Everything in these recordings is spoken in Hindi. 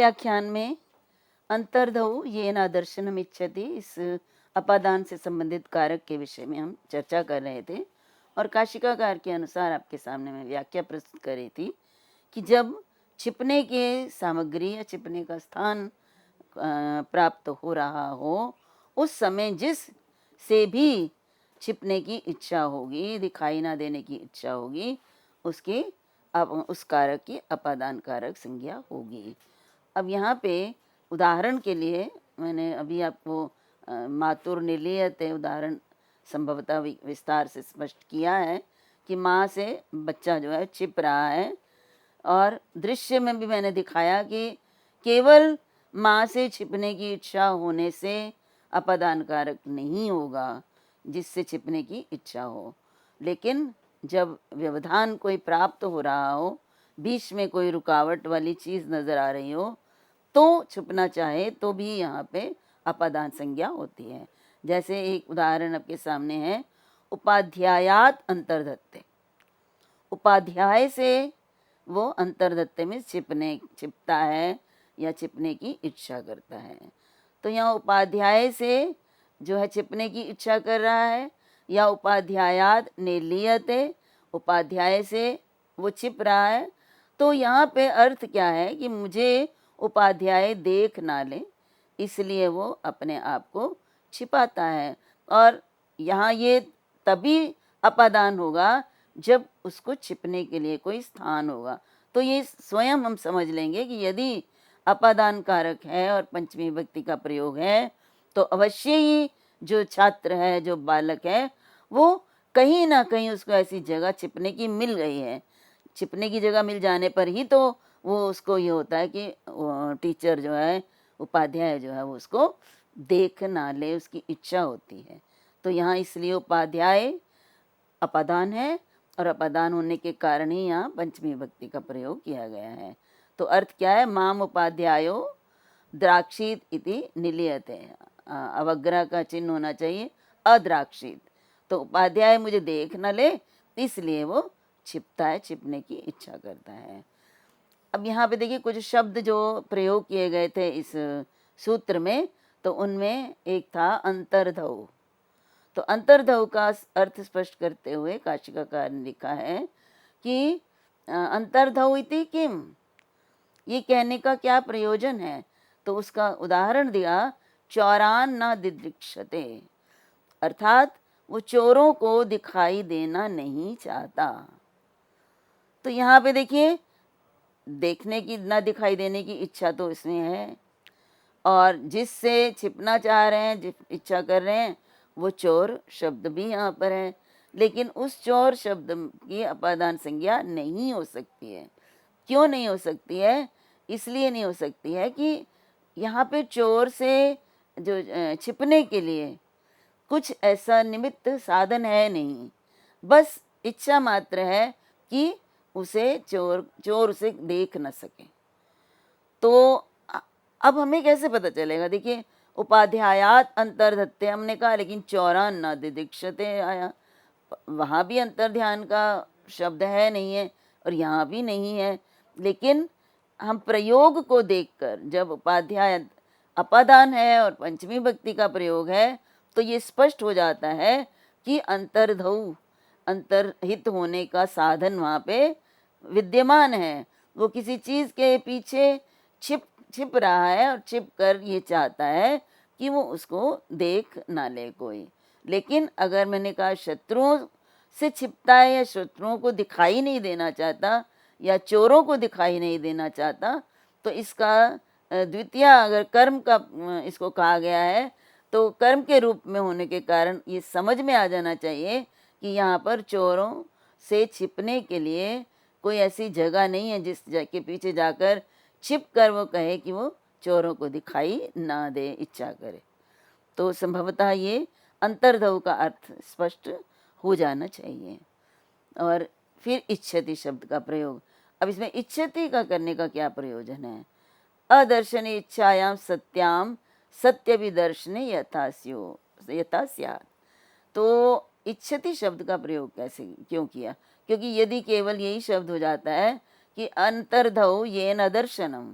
व्याख्यान में अंतर्धौ येन दर्शनम इच्छति, इस अपादान से संबंधित कारक के विषय में हम चर्चा कर रहे थे और काशिकाकार के अनुसार आपके सामने मैं व्याख्या प्रस्तुत कर रही थी कि जब छिपने के सामग्री या छिपने का स्थान प्राप्त हो रहा हो, उस समय जिस से भी छिपने की इच्छा होगी, दिखाई ना देने की इच्छा होगी, उसकी अब उस कारक की अपादान कारक संज्ञा होगी। अब यहाँ पे उदाहरण के लिए मैंने अभी आपको मातुर निलीयते उदाहरण संभवतः विस्तार से स्पष्ट किया है कि माँ से बच्चा जो है छिप रहा है, और दृश्य में भी मैंने दिखाया कि केवल माँ से छिपने की इच्छा होने से अपादान कारक नहीं होगा जिससे छिपने की इच्छा हो, लेकिन जब व्यवधान कोई प्राप्त हो रहा हो, बीच में कोई रुकावट वाली चीज़ नज़र आ रही हो, तो छुपना चाहे तो भी यहाँ पे अपादान संज्ञा होती है। जैसे एक उदाहरण आपके सामने है, उपाध्यायात अंतर्धत्ते। उपाध्याय से वो अंतर्धत्ते में छिपता है या छिपने की इच्छा करता है। तो यहाँ उपाध्याय से जो है छिपने की इच्छा कर रहा है, या उपाध्यायात निलीयते, उपाध्याय से वो छिप रहा है। तो यहाँ पे अर्थ क्या है कि मुझे उपाध्याय देख ना ले, इसलिए वो अपने आप को छिपाता है। और यहाँ ये तभी अपादान होगा जब उसको छिपने के लिए कोई स्थान होगा। तो ये स्वयं हम समझ लेंगे कि यदि अपादान कारक है और पंचमी विभक्ति का प्रयोग है, तो अवश्य ही जो छात्र है, जो बालक है, वो कहीं ना कहीं उसको ऐसी जगह छिपने की मिल गई है। छिपने की जगह मिल जाने पर ही तो वो उसको ये होता है कि टीचर जो है, उपाध्याय जो है, वो उसको देख ना ले, उसकी इच्छा होती है। तो यहाँ इसलिए उपाध्याय अपादान है, और अपादान होने के कारण ही यहाँ पंचमी विभक्ति का प्रयोग किया गया है। तो अर्थ क्या है, माम उपाध्यायो द्राक्षित इति निलीयते। अवग्रह का चिन्ह होना चाहिए, अद्राक्षित। तो उपाध्याय मुझे देख न ले, इसलिए वो छिपता है, छिपने की इच्छा करता है। अब यहाँ पे देखिए कुछ शब्द जो प्रयोग किए गए थे इस सूत्र में, तो उनमें एक था अंतर्धौ। तो अंतर्धौ का अर्थ स्पष्ट करते हुए काशिकाकार ने लिखा है कि अंतर्धौ इति किम, ये कहने का क्या प्रयोजन है। तो उसका उदाहरण दिया, चौरान न दिदृक्षते, अर्थात वो चोरों को दिखाई देना नहीं चाहता। तो यहाँ पे देखिए, देखने की ना दिखाई देने की इच्छा तो इसमें है, और जिससे छिपना चाह रहे हैं, जिस इच्छा कर रहे हैं, वो चोर शब्द भी यहाँ पर है। लेकिन उस चोर शब्द की अपादान संज्ञा नहीं हो सकती है। क्यों नहीं हो सकती है? इसलिए नहीं हो सकती है कि यहाँ पे चोर से जो छिपने के लिए कुछ ऐसा निमित्त साधन है नहीं, बस इच्छा मात्र है कि उसे चोर उसे देख न सके। तो अब हमें कैसे पता चलेगा? देखिए, उपाध्यायात अंतर्धत्ते हमने कहा, लेकिन चौरान न दिदीक्षते आया, वहाँ भी अंतर्ध्यान का शब्द है नहीं है, और यहाँ भी नहीं है। लेकिन हम प्रयोग को देखकर, जब उपाध्याय अपादान है और पंचमी विभक्ति का प्रयोग है, तो ये स्पष्ट हो जाता है कि अंतर्धौ, अंतर्हित होने का साधन वहाँ पे विद्यमान है। वो किसी चीज़ के पीछे छिप रहा है, और छिप कर ये चाहता है कि वो उसको देख ना ले कोई। लेकिन अगर मैंने कहा शत्रुओं से छिपता है, या शत्रुओं को दिखाई नहीं देना चाहता, या चोरों को दिखाई नहीं देना चाहता, तो इसका द्वितीय अगर कर्म का इसको कहा गया है, तो कर्म के रूप में होने के कारण ये समझ में आ जाना चाहिए कि यहाँ पर चोरों से छिपने के लिए कोई ऐसी जगह नहीं है जिस के पीछे जाकर छिप कर वो कहे कि वो चोरों को दिखाई ना दे, इच्छा करे। तो संभवतः ये अंतर्धव का अर्थ स्पष्ट हो जाना चाहिए। और फिर इच्छति शब्द का प्रयोग। अब इसमें इच्छति का करने का क्या प्रयोजन है? अदर्शन इच्छायाम सत्याम सत्य विदर्शने यथा स्यात्। तो इच्छति शब्द का प्रयोग कैसे क्यों किया? क्योंकि यदि केवल यही शब्द हो जाता है कि अंतर्धौ येन दर्शनम,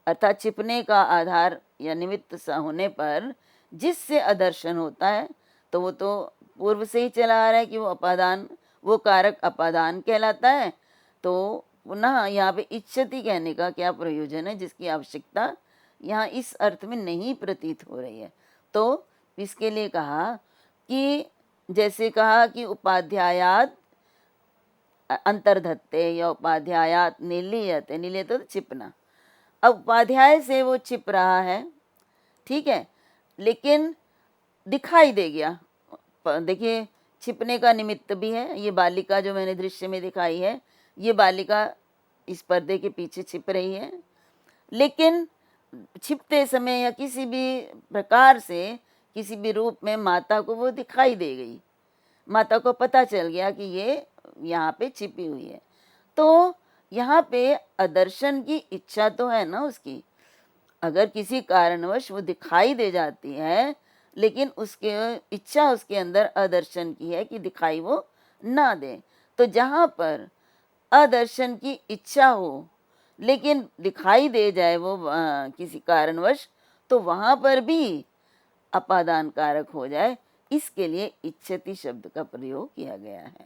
अर्थात छिपने का आधार या निमित्त सा होने पर जिससे अदर्शन होता है, तो वो तो पूर्व से ही चला आ रहा है कि वो अपादान, वो कारक अपादान कहलाता है। तो पुनः यहाँ पे इच्छति कहने का क्या प्रयोजन है, जिसकी आवश्यकता यहाँ इस अर्थ में नहीं प्रतीत हो रही है। तो इसके लिए कहा कि जैसे कहा कि उपाध्यायात अंतर्धत्ते या उपाध्यायात निलीयते, निलीयते तो छिपना। अब उपाध्याय से वो छिप रहा है, ठीक है, लेकिन दिखाई दे गया। देखिए छिपने का निमित्त भी है, ये बालिका जो मैंने दृश्य में दिखाई है, ये बालिका इस पर्दे के पीछे छिप रही है, लेकिन छिपते समय या किसी भी प्रकार से किसी भी रूप में माता को वो दिखाई दे गई, माता को पता चल गया कि ये यहाँ पे छिपी हुई है। तो यहाँ पे अदर्शन की इच्छा तो है ना उसकी, अगर किसी कारणवश वो दिखाई दे जाती है, लेकिन उसके इच्छा उसके अंदर अदर्शन की है कि दिखाई वो ना दे। तो जहाँ पर अदर्शन की इच्छा हो लेकिन दिखाई दे जाए वो किसी कारणवश, तो वहाँ पर भी अपादान कारक हो जाए, इसके लिए इच्छति शब्द का प्रयोग किया गया है।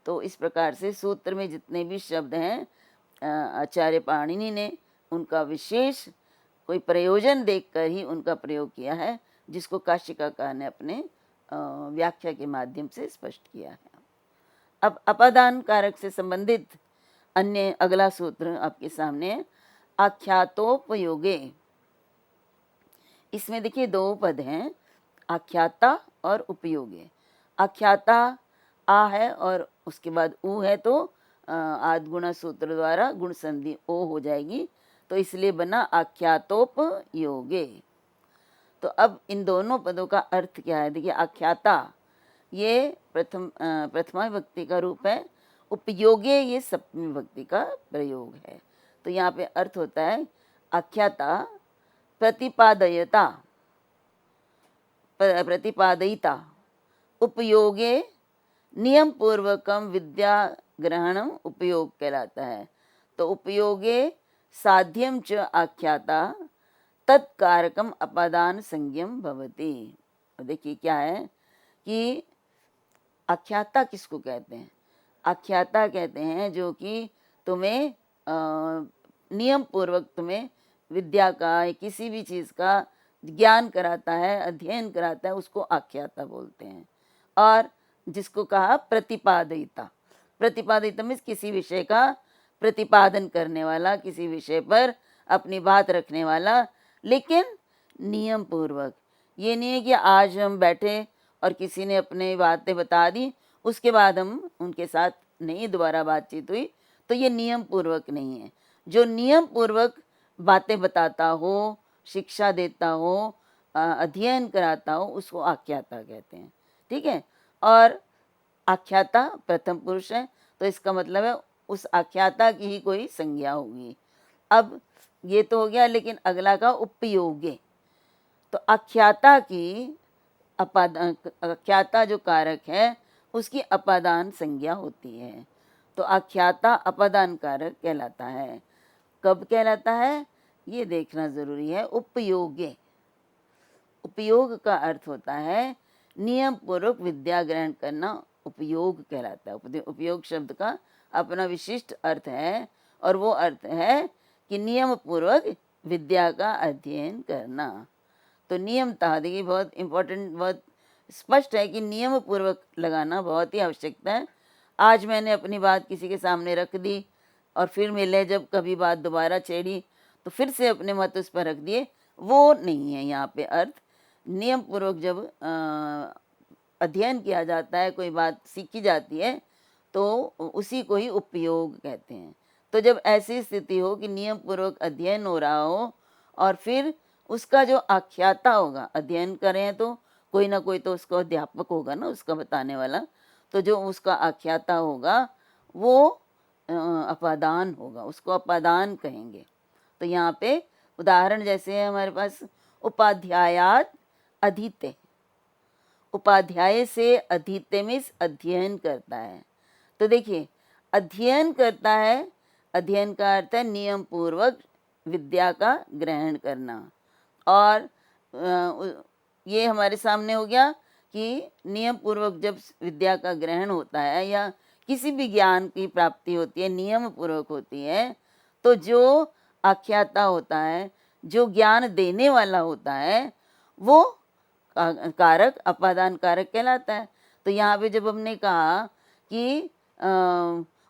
तो इस प्रकार से सूत्र में जितने भी शब्द हैं आचार्य पाणिनि ने उनका विशेष कोई प्रयोजन देखकर ही उनका प्रयोग किया है, जिसको काशिकाकार ने अपने व्याख्या के माध्यम से स्पष्ट किया है। अब अपादान कारक से संबंधित अन्य अगला सूत्र आपके सामने है, आख्यातोपयोगे। इसमें देखिए दो पद हैं, आख्याता और उपयोगे। आख्याता आ है और उसके बाद उ है, तो आद्गुणा सूत्र द्वारा गुण संधि ओ हो जाएगी, तो इसलिए बना आख्यातोपयोगे। तो अब इन दोनों पदों का अर्थ क्या है, देखिए आख्याता ये प्रथमा विभक्ति का रूप है, उपयोगे ये सप्तमी विभक्ति का प्रयोग है। तो यहाँ पे अर्थ होता है आख्याता प्रतिपादयता, प्रतिपादयिता, उपयोगे नियम पूर्वकम विद्या ग्रहणम उपयोग कहलाता है। तो उपयोगे साध्यम च आख्याता तत्कारकम अपादान संज्ञम भवति। देखिए क्या है कि आख्याता किसको कहते हैं, आख्याता कहते हैं जो कि तुम्हें नियम पूर्वक तुम्हें विद्या का, किसी भी चीज़ का ज्ञान कराता है, अध्ययन कराता है, उसको आख्याता बोलते हैं। और जिसको कहा प्रतिपादयिता, प्रतिपादयिता मीन्स किसी विषय का प्रतिपादन करने वाला, किसी विषय पर अपनी बात रखने वाला, लेकिन नियम पूर्वक। ये नहीं है कि आज हम बैठे और किसी ने अपनी बातें बता दी, उसके बाद हम उनके साथ नहीं दोबारा बातचीत हुई, तो ये नियम पूर्वक नहीं है। जो नियम पूर्वक बातें बताता हो, शिक्षा देता हो, अध्ययन कराता हो, उसको आख्याता कहते हैं, ठीक है। और आख्याता प्रथम पुरुष है, तो इसका मतलब है उस आख्याता की ही कोई संज्ञा होगी। अब ये तो हो गया, लेकिन अगला का उपयोगे। तो आख्याता की आख्याता जो कारक है उसकी अपादान संज्ञा होती है, तो आख्याता अपादान कारक कहलाता है। कब कहलाता है ये देखना जरूरी है। उपयोगे, उपयोग का अर्थ होता है नियम पूर्वक विद्या ग्रहण करना, उपयोग कहलाता है। उपयोग शब्द का अपना विशिष्ट अर्थ है, और वो अर्थ है कि नियम पूर्वक विद्या का अध्ययन करना। तो नियमता देखिए बहुत इम्पोर्टेंट, बहुत स्पष्ट है कि नियम पूर्वक लगाना बहुत ही आवश्यकता है। आज मैंने अपनी बात किसी के सामने रख दी और फिर मिले जब कभी बात दोबारा छेड़ी तो फिर से अपने मत उस पर रख दिए, वो नहीं है यहाँ पे अर्थ। नियम पूर्वक जब अध्ययन किया जाता है, कोई बात सीखी जाती है, तो उसी को ही उपयोग कहते हैं। तो जब ऐसी स्थिति हो कि नियम पूर्वक अध्ययन हो रहा हो और फिर उसका जो आख्याता होगा, अध्ययन करें तो कोई ना कोई तो उसका अध्यापक होगा ना, उसका बताने वाला, तो जो उसका आख्याता होगा वो अपादान होगा, उसको अपादान कहेंगे। तो यहाँ पे उदाहरण जैसे है हमारे पास उपाध्यायात अधीते, उपाध्याय से अधीते मीन्स अध्ययन करता है। तो देखिए अध्ययन करता है, अध्ययन का अर्थ है नियम पूर्वक विद्या का ग्रहण करना। और ये हमारे सामने हो गया कि नियम पूर्वक जब विद्या का ग्रहण होता है या किसी भी ज्ञान की प्राप्ति होती है, नियम पूर्वक होती है, तो जो आख्याता होता है, जो ज्ञान देने वाला होता है, वो कारक अपादान कारक कहलाता है। तो यहाँ पे जब हमने कहा कि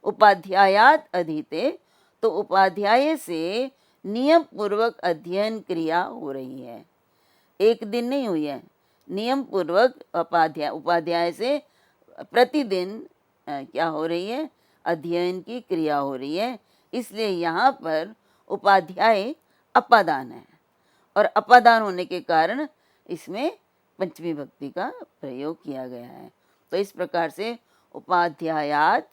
उपाध्यायात अधीते, तो उपाध्याय से नियम पूर्वक अध्ययन क्रिया हो रही है, एक दिन नहीं हुई है। नियम पूर्वक उपाध्याय से प्रतिदिन क्या हो रही है, अध्ययन की क्रिया हो रही है। इसलिए यहाँ पर उपाध्याय अपादान है, और अपादान होने के कारण इसमें पंचमी भक्ति का प्रयोग किया गया है। तो इस प्रकार से उपाध्यायात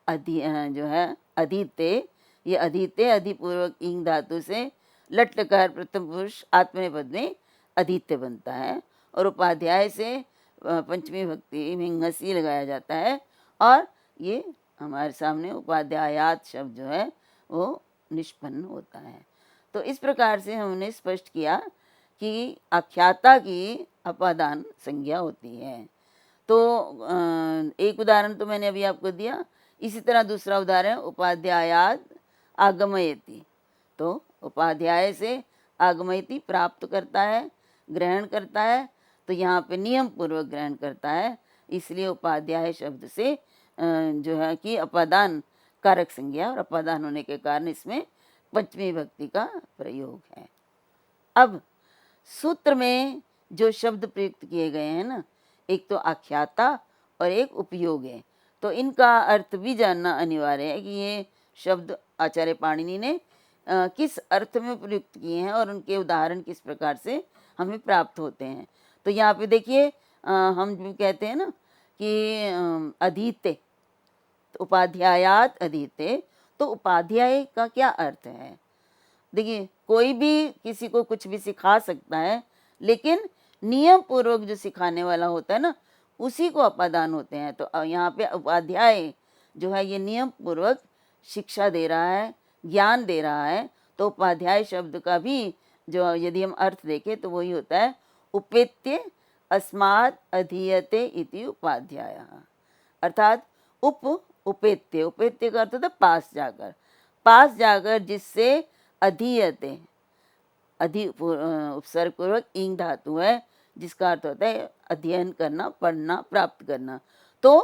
जो है अधीते, ये अधीते अधिपूर्वक ईंग धातु से लट लकार प्रथम पुरुष आत्मनेपद में अधीत्य बनता है, और उपाध्याय से पंचमी भक्ति में घसी लगाया जाता है, और ये हमारे सामने उपाध्यायात शब्द जो है वो निष्पन्न होता है। तो इस प्रकार से हमने स्पष्ट किया कि आख्याता की अपादान संज्ञा होती है। तो एक उदाहरण तो मैंने अभी आपको दिया, इसी तरह दूसरा उदाहरण उपाध्यायात आगमयति। तो उपाध्याय से आगमयति प्राप्त करता है, ग्रहण करता है, तो यहाँ पे नियम पूर्वक ग्रहण करता है, इसलिए उपाध्याय शब्द से जो है कि अपादान कारक संज्ञा, और अपादान होने के कारण इसमें पंचमी भक्ति का प्रयोग है। अब सूत्र में जो शब्द प्रयुक्त किए गए हैं ना, एक तो आख्याता और एक उपयोग है, तो इनका अर्थ भी जानना अनिवार्य है कि ये शब्द आचार्य पाणिनि ने किस अर्थ में प्रयुक्त किए हैं और उनके उदाहरण किस प्रकार से हमें प्राप्त होते हैं। तो यहाँ पे देखिए, हम जो कहते हैं ना कि अधीते, तो उपाध्यायात अधीते, तो उपाध्याय का क्या अर्थ है। देखिए, कोई भी किसी को कुछ भी सिखा सकता है, लेकिन नियम पूर्वक जो सिखाने वाला होता है ना, उसी को अपादान होते हैं। तो यहाँ पे उपाध्याय जो है ये नियम पूर्वक शिक्षा दे रहा है, ज्ञान दे रहा है। तो उपाध्याय शब्द का भी जो यदि हम अर्थ देखें तो वही होता है उपेत्य अस्मात् अधीयते इति उपाध्याय, अर्थात उपेत्य, उपेत्य का अर्थ होता है पास जाकर जिससे अधीयते, उपसर्ग पूर्वक ईंग धातु है, जिसका अर्थ होता है अध्ययन करना, पढ़ना, प्राप्त करना। तो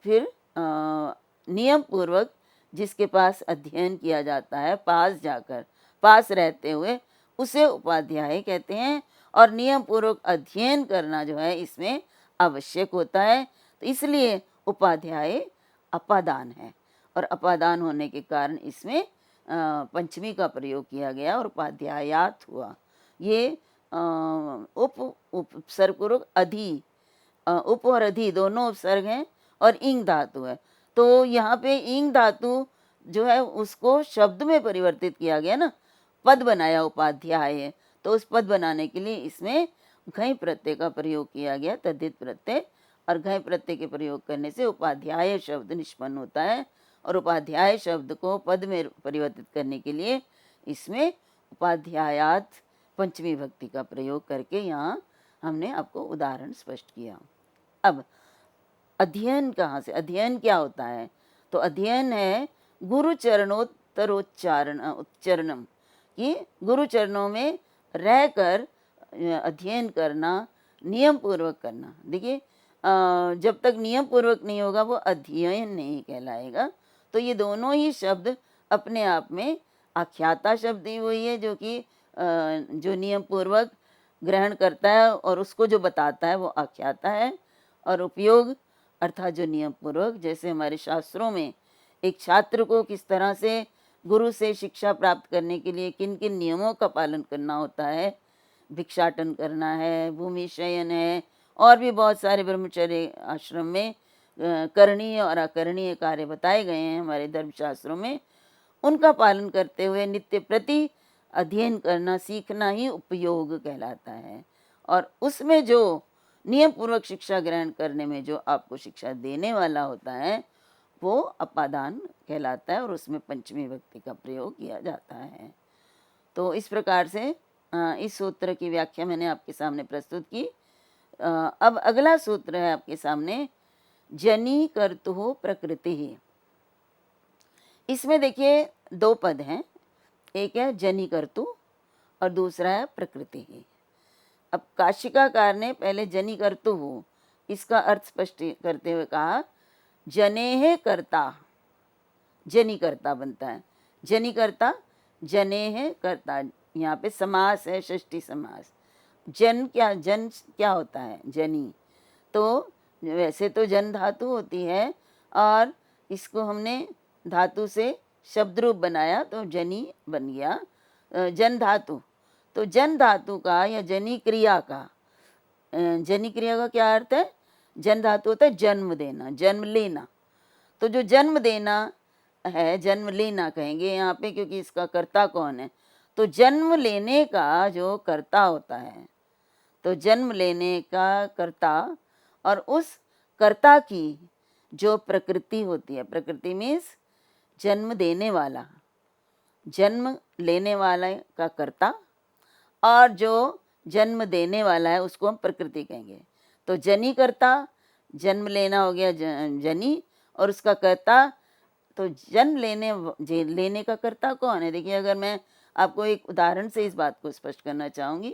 फिर नियम पूर्वक जिसके पास अध्ययन किया जाता है, पास जाकर, पास रहते हुए, उसे उपाध्याय कहते हैं। और नियम पूर्वक अध्ययन करना जो है इसमें आवश्यक होता है, तो इसलिए उपाध्याय अपादान है, और अपादान होने के कारण इसमें पंचमी का प्रयोग किया गया और उपाध्यायात हुआ। ये उपसर्ग पूर्वक अधि, उप और अधि दोनों उपसर्ग हैं, और इंग धातु है। तो यहाँ पे इंग धातु जो है उसको शब्द में परिवर्तित किया गया ना, पद बनाया उपाध्याय, तो उस पद बनाने के लिए इसमें घई प्रत्यय का प्रयोग किया गया, तद्धित प्रत्यय, और घई प्रत्यय के प्रयोग करने से उपाध्याय शब्द निष्पन्न होता है। और उपाध्याय शब्द को पद में परिवर्तित करने के लिए इसमें उपाध्यायात पंचमी भक्ति का प्रयोग करके यहाँ हमने आपको उदाहरण स्पष्ट किया। अब अध्ययन कहाँ से, अध्ययन क्या होता है, तो अध्ययन है गुरु उच्चारणम, कि गुरु चरणों में रहकर अध्ययन करना, नियम पूर्वक करना। देखिए, जब तक नियम पूर्वक नहीं होगा वो अध्ययन नहीं कहलाएगा। तो ये दोनों ही शब्द अपने आप में, आख्याता शब्द ही वही है जो कि जो नियम पूर्वक ग्रहण करता है और उसको जो बताता है वो आख्याता है, और उपयोग अर्थात जो नियम पूर्वक, जैसे हमारे शास्त्रों में एक छात्र को किस तरह से गुरु से शिक्षा प्राप्त करने के लिए किन किन नियमों का पालन करना होता है, भिक्षाटन करना है, भूमि शयन है, और भी बहुत सारे ब्रह्मचर्य आश्रम में करणीय और अकरणीय कार्य बताए गए हैं हमारे धर्मशास्त्रों में, उनका पालन करते हुए नित्य प्रति अध्ययन करना, सीखना ही उपयोग कहलाता है। और उसमें जो नियम पूर्वक शिक्षा ग्रहण करने में जो आपको शिक्षा देने वाला होता है वो अपादान कहलाता है, और उसमें पंचमी भक्ति का प्रयोग किया जाता है। तो इस प्रकार से इस सूत्र की व्याख्या मैंने आपके सामने प्रस्तुत की। अब अगला सूत्र है आपके सामने, जनी कर्तुः प्रकृतिः। इसमें देखिए दो पद हैं, एक है जनी कर्तु और दूसरा है प्रकृति ही। अब काशिकाकार ने पहले जनी कर्तु हो इसका अर्थ स्पष्ट करते हुए कहा, जनेह कर्ता, जनी कर्ता बनता है, जनी कर्ता, जनेह कर्ता, यहाँ पे समास है, षष्ठी समास। जन क्या होता है, जनी। तो वैसे तो जन धातु होती है और इसको हमने धातु से शब्द रूप बनाया तो जनी बन गया, जन धातु। तो जन धातु का या जनी क्रिया का, जनी क्रिया का क्या अर्थ है, जन धातु होता है जन्म देना, जन्म लेना। तो जो जन्म देना है, जन्म लेना कहेंगे यहाँ पे, क्योंकि इसका कर्ता कौन है, तो जन्म लेने का जो कर्ता होता है, तो जन्म लेने का कर्ता और उस कर्ता की जो प्रकृति होती है, प्रकृति मीन्स जन्म देने वाला, जन्म लेने वाला का कर्ता और जो जन्म देने वाला है उसको हम प्रकृति कहेंगे। तो जनी कर्ता, जन्म लेना हो गया जनी, और उसका कर्ता, तो जन्म लेने का कर्ता कौन है। देखिए, अगर मैं आपको एक उदाहरण से इस बात को स्पष्ट करना चाहूँगी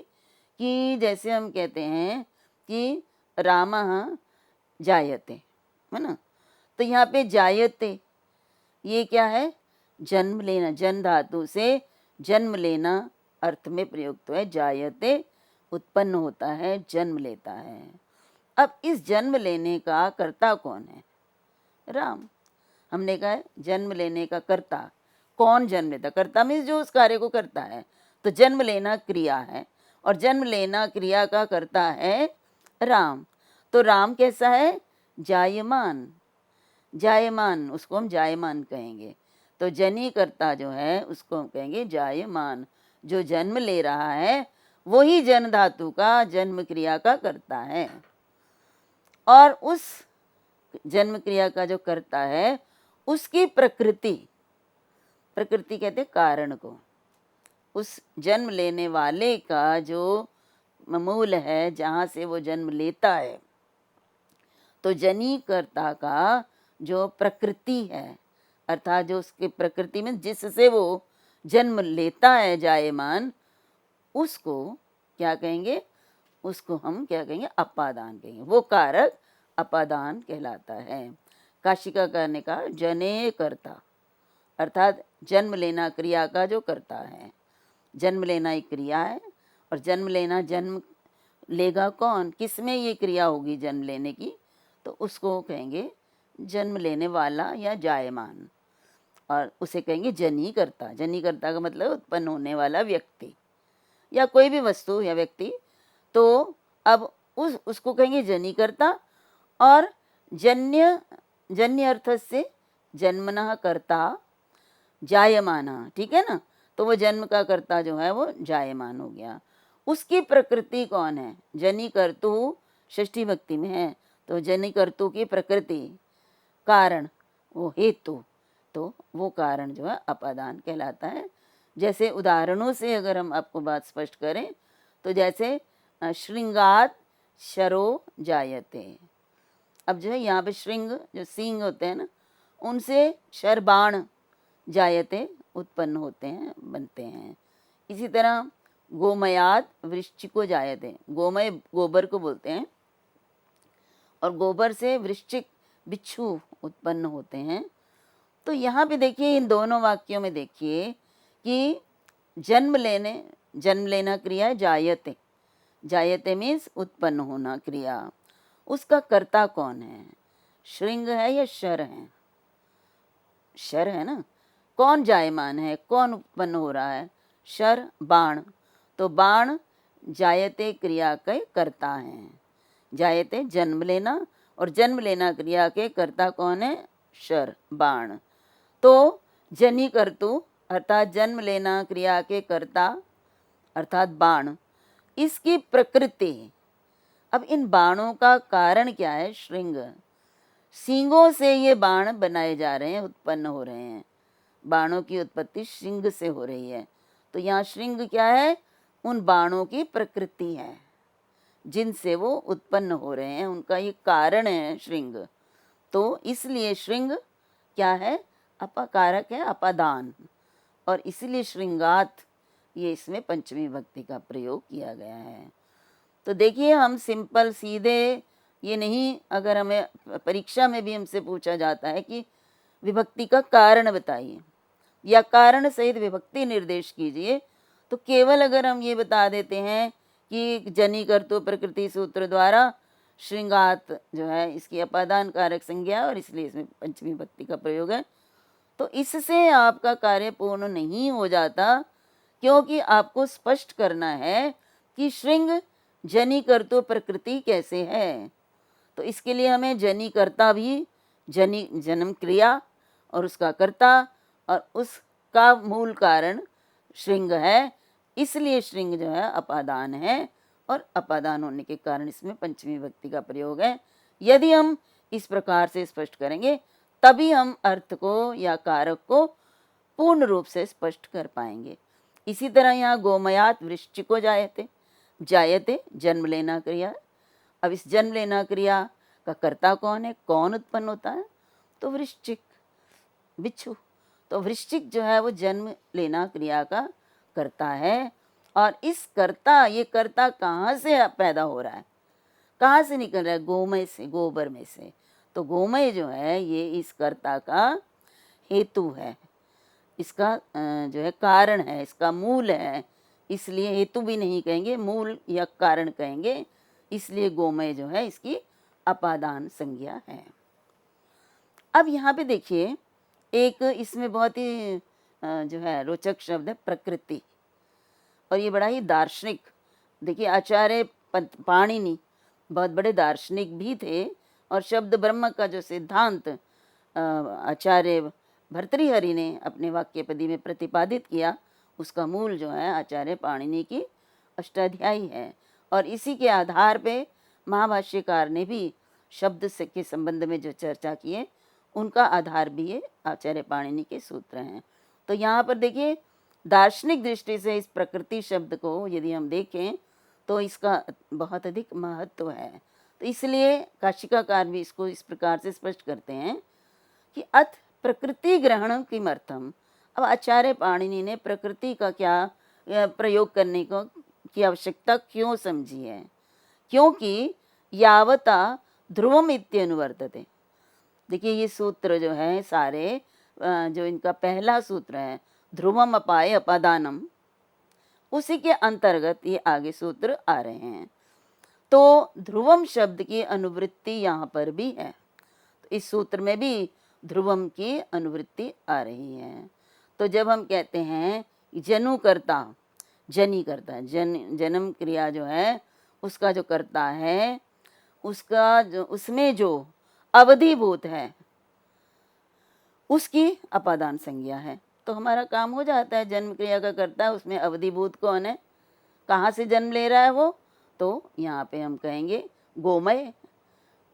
कि जैसे हम कहते हैं कि रामः जायते, है ना, तो यहाँ पे जायते ये क्या है, जन्म लेना, जन धातु से जन्म लेना अर्थ में प्रयुक्त है। जायते उत्पन्न होता है, जन्म लेता है। अब इस जन्म लेने का कर्ता कौन है, राम। हमने कहा है जन्म लेने का कर्ता, कौन जन्म लेता, कर्ता मीन्स जो उस कार्य को करता है। तो जन्म लेना क्रिया है और जन्म लेना क्रिया का कर्ता है राम। तो राम कैसा है, जायमान, जायमान, उसको हम जायमान कहेंगे। तो जनी कर्ता जो है उसको हम कहेंगे जायमान, जो जन्म ले रहा है वही जन धातु का जन्म क्रिया का कर्ता है। और उस जन्म क्रिया का जो कर्ता है उसकी प्रकृति, प्रकृति कहते कारण को, उस जन्म लेने वाले का जो मूल है जहाँ से वो जन्म लेता है, तो जनी कर्ता का जो प्रकृति है, अर्थात जो उसकी प्रकृति में जिससे वो जन्म लेता है जायमान, उसको क्या कहेंगे, उसको हम क्या कहेंगे, अपादान कहेंगे। वो कारक अपादान कहलाता है। काशिकाकार ने कहा जने कर्ता, अर्थात जन्म लेना क्रिया का जो करता है। जन्म लेना एक क्रिया है और जन्म लेना, जन्म लेगा कौन, किसमें ये क्रिया होगी जन्म लेने की, तो उसको कहेंगे जन्म लेने वाला या जायमान, और उसे कहेंगे जनी कर्ता। जनी कर्ता का मतलब उत्पन्न होने वाला व्यक्ति या कोई भी वस्तु या व्यक्ति। तो अब उसको कहेंगे जनी कर्ता। और जन्य, जन्य अर्थ से जन्मना कर्ता जायमाना, ठीक है ना, तो वो जन्म का कर्ता जो है वो जायमान हो गया। उसकी प्रकृति कौन है, जनी कर्तु षष्ठी भक्ति में है, तो जनी कर्तु की प्रकृति, कारण, वो हेतु, तो वो कारण जो है अपादान कहलाता है। जैसे उदाहरणों से अगर हम आपको बात स्पष्ट करें तो जैसे श्रृंगात शरो जायते। अब जो है यहाँ पे श्रृंग जो सींग होते हैं ना, उनसे शरबाण जायते उत्पन्न होते हैं, बनते हैं। इसी तरह गोमयात वृश्चिको जायते, गोमय गोबर को बोलते हैं, और गोबर से वृश्चिक बिच्छू उत्पन्न होते हैं। तो यहाँ पे देखिए, इन दोनों वाक्यों में देखिए कि जन्म लेना क्रिया है जायते, जायते मीन्स उत्पन्न होना क्रिया। उसका कर्ता कौन है, श्रृंग है या शर है, शर है ना। कौन जायमान है, कौन उत्पन्न हो रहा है, शर, बाण। तो बाण जायते क्रिया के कर्ता हैं। जायते जन्म लेना, और जन्म लेना क्रिया के कर्ता कौन है, शर, बाण। तो जनी कर्तु अर्थात जन्म लेना क्रिया के कर्ता अर्थात बाण, इसकी प्रकृति। अब इन बाणों का कारण क्या है, श्रृंग, सींगों से ये बाण बनाए जा रहे हैं, उत्पन्न हो रहे हैं। बाणों की उत्पत्ति श्रृंग से हो रही है। तो यहाँ श्रृंग क्या है? उन बाणों की प्रकृति है जिनसे वो उत्पन्न हो रहे हैं, उनका ये कारण है श्रृंग। तो इसलिए श्रृंग क्या है? अपाकारक है, अपादान, और इसीलिए श्रृंगात, ये इसमें पंचमी विभक्ति का प्रयोग किया गया है। तो देखिए, हम सिंपल सीधे ये नहीं, अगर हमें परीक्षा में भी हमसे पूछा जाता है कि विभक्ति का कारण बताइए या कारण सहित विभक्ति निर्देश कीजिए, तो केवल अगर हम ये बता देते हैं कि जनि कर्तु प्रकृति सूत्र द्वारा श्रृंगात जो है इसकी अपादान कारक संज्ञा और इसलिए इसमें पंचमी विभक्ति का प्रयोग है, तो इससे आपका कार्य पूर्ण नहीं हो जाता, क्योंकि आपको स्पष्ट करना है कि श्रृंग जनि कर्तु प्रकृति कैसे है। तो इसके लिए हमें जनि कर्ता भी, जनि जन्म क्रिया और उसका कर्ता और उसका मूल कारण श्रृंग है, इसलिए श्रृंग जो है अपादान है और अपादान होने के कारण इसमें पंचमी विभक्ति का प्रयोग है। यदि हम इस प्रकार से स्पष्ट करेंगे तभी हम अर्थ को या कारक को पूर्ण रूप से स्पष्ट कर पाएंगे। इसी तरह यहाँ गोमयात वृश्चिको जायते, जायते जन्म लेना क्रिया। अब इस जन्म लेना क्रिया का कर्ता कौन है? कौन उत्पन्न होता है? तो वृश्चिक, बिच्छू। तो वृश्चिक जो है वो जन्म लेना क्रिया का कर्ता है। और इस कर्ता, ये कर्ता कहाँ से पैदा हो रहा है, कहाँ से निकल रहा है? गोमय से, गोबर में से। तो गोमय जो है ये इस कर्ता का हेतु है, इसका जो है कारण है, इसका मूल है। इसलिए हेतु भी नहीं कहेंगे, मूल या कारण कहेंगे। इसलिए गोमय जो है इसकी अपादान संज्ञा है। अब यहाँ पे देखिए, एक इसमें बहुत ही जो है रोचक शब्द है प्रकृति, और ये बड़ा ही दार्शनिक। देखिए, आचार्य पाणिनि बहुत बड़े दार्शनिक भी थे, और शब्द ब्रह्म का जो सिद्धांत आचार्य भर्तृहरि ने अपने वाक्यपदी में प्रतिपादित किया, उसका मूल जो है आचार्य पाणिनि की अष्टाध्यायी है। और इसी के आधार पे महाभाष्यकार ने भी शब्द से के संबंध में जो चर्चा की है, उनका आधार भी ये आचार्य पाणिनि के सूत्र हैं। तो यहाँ पर देखिए, दार्शनिक दृष्टि से इस प्रकृति शब्द को यदि हम देखें तो इसका बहुत अधिक महत्व है। तो इसलिए काशिकाकार भी इसको इस प्रकार से स्पष्ट करते हैं कि अथ प्रकृति ग्रहण किमर्थम। अब आचार्य पाणिनि ने प्रकृति का क्या प्रयोग करने को की आवश्यकता क्यों समझी है? क्योंकि यावता ध्रुवम इत्यनुवर्तते। देखिए, ये सूत्र जो है सारे जो इनका पहला सूत्र है ध्रुवम अपाय अपादानम, उसी के अंतर्गत ये आगे सूत्र आ रहे हैं। तो ध्रुवम शब्द की अनुवृत्ति यहाँ पर भी है, तो इस सूत्र में भी ध्रुवम की अनुवृत्ति आ रही है। तो जब हम कहते हैं जनु कर्ता, जनि कर्ता, जन्म क्रिया जो है उसका जो कर्ता है, उसका जो उसमें जो अवधिभूत है उसकी अपादान संज्ञा है, तो हमारा काम हो जाता है। जन्म क्रिया का कर्ता है, उसमें अवधिभूत कौन है, कहाँ से जन्म ले रहा है वो? तो यहाँ पे हम कहेंगे गोमय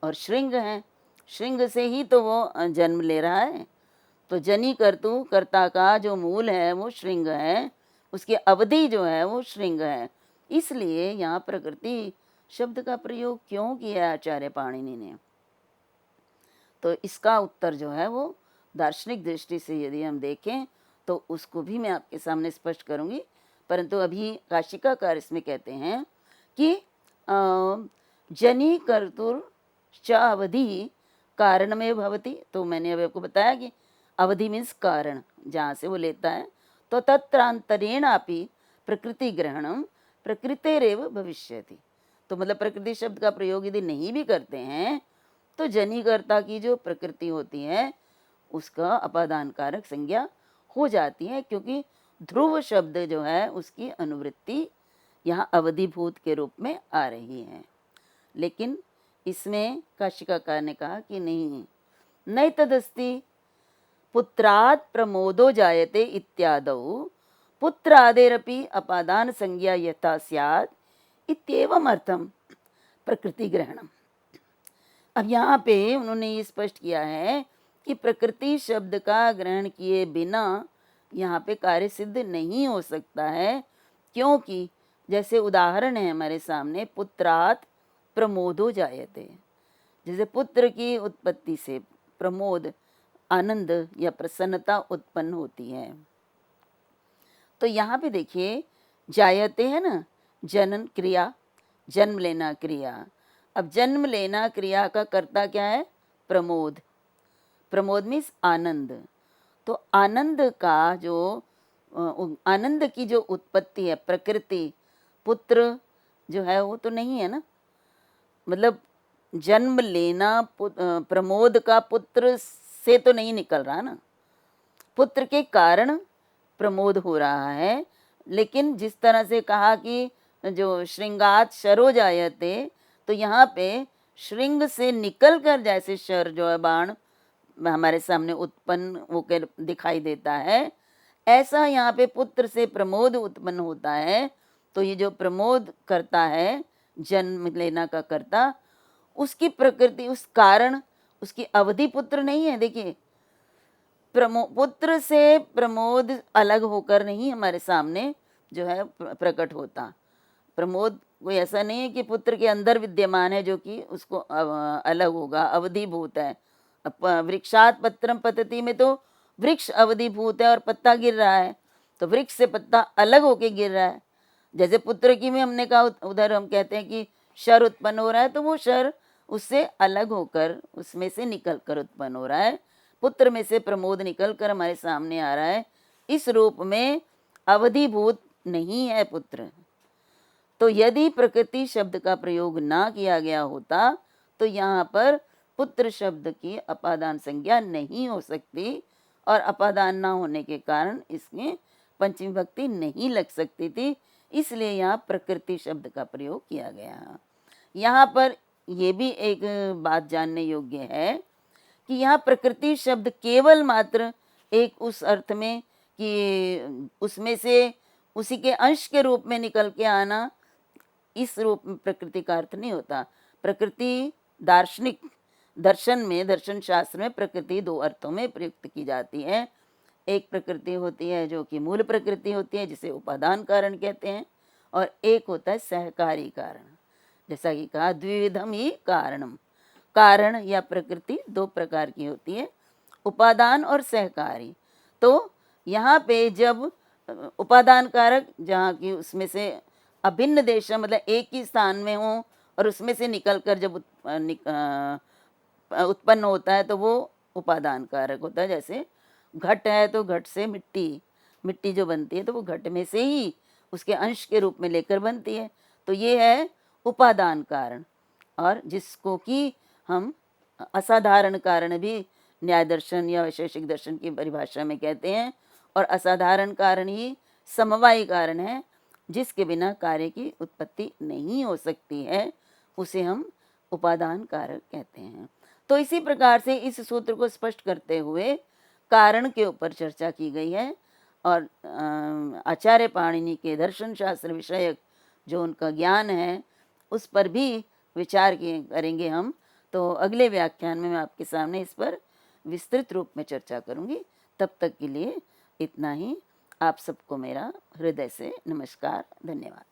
और श्रृंग हैं, श्रृंग से ही तो वो जन्म ले रहा है। तो जनि कर्तु कर्ता का जो मूल है वो श्रृंग है, उसकी अवधि जो है वो श्रृंग है। इसलिए यहाँ प्रकृति शब्द का प्रयोग क्यों किया आचार्य पाणिनि ने? तो इसका उत्तर जो है वो दार्शनिक दृष्टि से यदि हम देखें तो उसको भी मैं आपके सामने स्पष्ट करूंगी, परंतु अभी काशिकाकार इसमें कहते हैं कि जनि कर्तुर च अवधि कारण में भवति। तो मैंने अभी आपको बताया कि अवधि मीन्स कारण, जहाँ से वो लेता है। तो तत्रांतरेण अपि प्रकृति ग्रहणम प्रकृतेरेव भविष्यति। तो मतलब प्रकृति शब्द का प्रयोग यदि नहीं भी करते हैं तो जनिकर्ता की जो प्रकृति होती है उसका अपादान कारक संज्ञा हो जाती है, क्योंकि ध्रुव शब्द जो है उसकी अनुवृत्ति यहाँ अवधिभूत के रूप में आ रही है। लेकिन इसमें काशिकाकार ने कहा कि नहीं, नई तदस्ति पुत्रात् प्रमोदो जायते इत्यादौ पुत्रादेरपि अपादान संज्ञा यथा स्यात् इत्येवम अर्थम प्रकृति ग्रहणम। अब यहाँ पे उन्होंने ये स्पष्ट किया है कि प्रकृति शब्द का ग्रहण किए बिना यहाँ पे कार्य सिद्ध नहीं हो सकता है, क्योंकि जैसे उदाहरण है हमारे सामने, पुत्रात् प्रमोदो जायते। जैसे पुत्र की उत्पत्ति से प्रमोद, आनंद या प्रसन्नता उत्पन्न होती है। तो यहाँ पे देखिए, जायते है ना, जनन क्रिया, जन्म लेना क्रिया। अब जन्म लेना क्रिया का कर्ता क्या है? प्रमोद। प्रमोद मीन्स आनंद। तो आनंद का जो आनंद की जो उत्पत्ति है, प्रकृति, पुत्र जो है वो तो नहीं है ना। मतलब जन्म लेना प्रमोद का पुत्र से तो नहीं निकल रहा ना, पुत्र के कारण प्रमोद हो रहा है। लेकिन जिस तरह से कहा कि जो श्रृंगात शरो जायते, तो यहाँ पे श्रृंग से निकल कर जैसे शर जो है बाण हमारे सामने उत्पन्न होकर दिखाई देता है, ऐसा यहाँ पे पुत्र से प्रमोद उत्पन्न होता है। तो ये जो प्रमोद करता है, जन्म लेना का कर्ता, उसकी प्रकृति, उस कारण, उसकी अवधि पुत्र नहीं है। देखिए, पुत्र से प्रमोद अलग होकर नहीं हमारे सामने जो है प्रकट होता। प्रमोद कोई ऐसा नहीं है कि पुत्र के अंदर विद्यमान है जो कि उसको अलग होगा, अवधिभूत है। वृक्षात पत्रम पतति में तो वृक्ष अवधिभूत है और पत्ता गिर रहा है, तो वृक्ष से पत्ता अलग होके गिर रहा है। जैसे पुत्र की में हमने कहा, उधर हम कहते हैं कि शर उत्पन्न हो रहा है, तो वो शर उससे अलग होकर, उसमें से निकल कर उत्पन्न हो रहा है। पुत्र में से प्रमोद निकल कर हमारे सामने आ रहा है। इस रूप में अवधिभूत नहीं है पुत्र। तो यदि प्रकृति शब्द का प्रयोग ना किया गया होता तो यहाँ पर पुत्र शब्द की अपादान संज्ञा नहीं हो सकती, और अपादान ना होने के कारण इसमें पंचमी विभक्ति नहीं लग सकती थी। इसलिए यहाँ प्रकृति शब्द का प्रयोग किया गया। यहाँ पर ये भी एक बात जानने योग्य है कि यहाँ प्रकृति शब्द केवल मात्र एक उस अर्थ में कि उसमें से उसी के अंश के रूप में निकल के आना, इस रूप में प्रकृति का अर्थ नहीं होता। प्रकृति दार्शनिक दर्शन में, दर्शन शास्त्र में प्रकृति दो अर्थों में प्रयुक्त की जाती है। एक प्रकृति होती है जो कि मूल प्रकृति होती है, जिसे उपादान कारण कहते हैं, और एक होता है सहकारी कारण। जैसा कि कहा, द्विविधम ही कारणम। कारण या प्रकृति दो प्रकार की होती है, उपादान और सहकारी। तो यहाँ पे जब उपादान कारक, जहाँ की उसमें से अभिन्न देश, मतलब एक ही स्थान में हो और उसमें से निकल कर जब उत्पन्न होता है, तो वो उपादान कारक होता है। जैसे घट है तो घट से मिट्टी, मिट्टी जो बनती है तो वो घट में से ही उसके अंश के रूप में लेकर बनती है। तो ये है उपादान कारण, और जिसको कि हम असाधारण कारण भी न्याय दर्शन या वैशेषिक दर्शन की परिभाषा में कहते हैं। और असाधारण कारण ही समवायी कारण है, जिसके बिना कार्य की उत्पत्ति नहीं हो सकती है, उसे हम उपादान कारक कहते हैं। तो इसी प्रकार से इस सूत्र को स्पष्ट करते हुए कारण के ऊपर चर्चा की गई है, और आचार्य पाणिनि के दर्शन शास्त्र विषयक जो उनका ज्ञान है, उस पर भी विचार करेंगे हम। तो अगले व्याख्यान में मैं आपके सामने इस पर विस्तृत रूप में चर्चा करूंगी। तब तक के लिए इतना ही। आप सबको मेरा हृदय से नमस्कार, धन्यवाद।